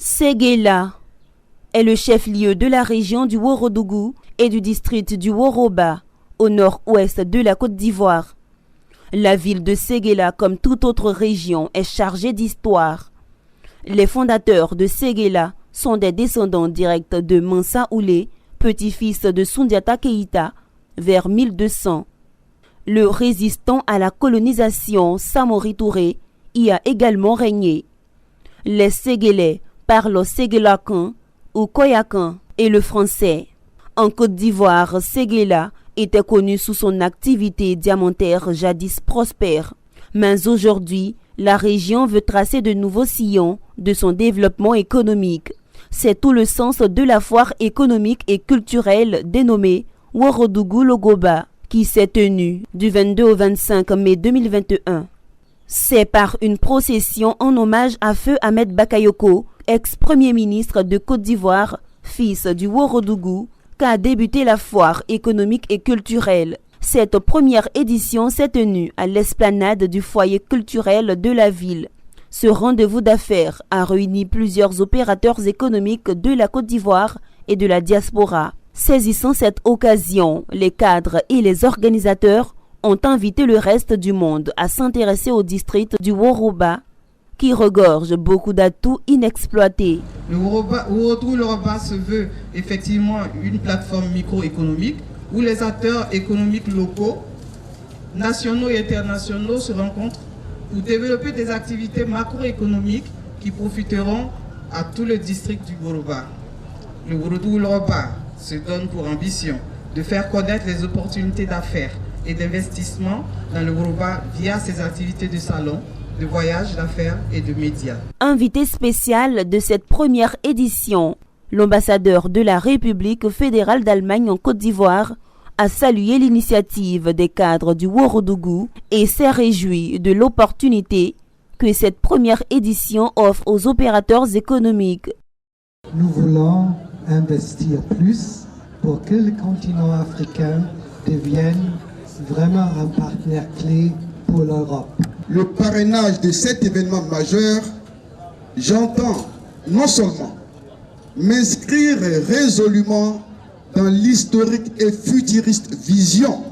Séguéla est le chef-lieu de la région du Ourodougou et du district du Woroba, au nord-ouest de la Côte d'Ivoire. La ville de Séguéla, comme toute autre région, est chargée d'histoire. Les fondateurs de Séguéla sont des descendants directs de Mansa Oulé, petit-fils de Soundiata Keïta, vers 1200. Le résistant à la colonisation Samori Touré y a également régné. Les Séguélais parlent séguélakan ou koyakan et le français. En Côte d'Ivoire, Séguéla était connu sous son activité diamantaire jadis prospère. Mais aujourd'hui, la région veut tracer de nouveaux sillons de son développement économique. C'est tout le sens de la foire économique et culturelle dénommée Ouorodougou-Logoba, qui s'est tenue du 22 au 25 mai 2021. C'est par une procession en hommage à Feu Ahmed Bakayoko, ex-premier ministre de Côte d'Ivoire, fils du Ouorodougou, qu'a débuté la foire économique et culturelle. Cette première édition s'est tenue à l'esplanade du foyer culturel de la ville. Ce rendez-vous d'affaires a réuni plusieurs opérateurs économiques de la Côte d'Ivoire et de la diaspora. Saisissant cette occasion, les cadres et les organisateurs ont invité le reste du monde à s'intéresser au district du Woroba, qui regorge beaucoup d'atouts inexploités. Le Ouorodougou-Logoba se veut effectivement une plateforme microéconomique où les acteurs économiques locaux, nationaux et internationaux se rencontrent pour développer des activités macroéconomiques qui profiteront à tout le district du Woroba. Le Ouorodougou-Logoba se donne pour ambition de faire connaître les opportunités d'affaires et d'investissement dans le Woroba via ses activités de salon, de voyage, d'affaires et de médias. Invité spécial de cette première édition, l'ambassadeur de la République fédérale d'Allemagne en Côte d'Ivoire a salué l'initiative des cadres du Ouorodougou et s'est réjoui de l'opportunité que cette première édition offre aux opérateurs économiques. Nous voulons investir plus pour que le continent africain devienne vraiment un partenaire clé pour l'Europe. Le parrainage de cet événement majeur, j'entends non seulement m'inscrire résolument dans l'historique et futuriste vision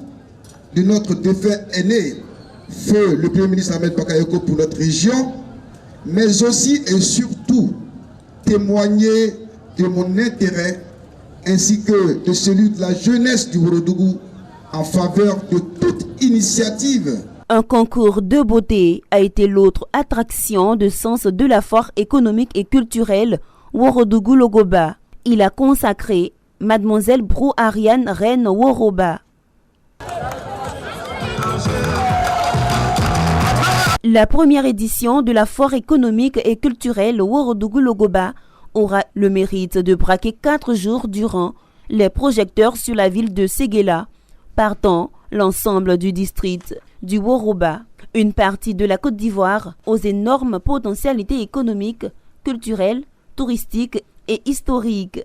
de notre défunt aîné, feu le Premier ministre Ahmed Bakayoko pour notre région, mais aussi et surtout témoigner de mon intérêt ainsi que de celui de la jeunesse du Ouorodougou en faveur de toute initiative. Un concours de beauté a été l'autre attraction de sens de la foire économique et culturelle Ouorodougou-Logoba. Il a consacré Mademoiselle Brou Ariane Reine Woroba. La première édition de la foire économique et culturelle Ouorodougou-Logoba aura le mérite de braquer 4 jours durant les projecteurs sur la ville de Séguéla, partant l'ensemble du district du Woroba, une partie de la Côte d'Ivoire aux énormes potentialités économiques, culturelles, touristiques et historiques.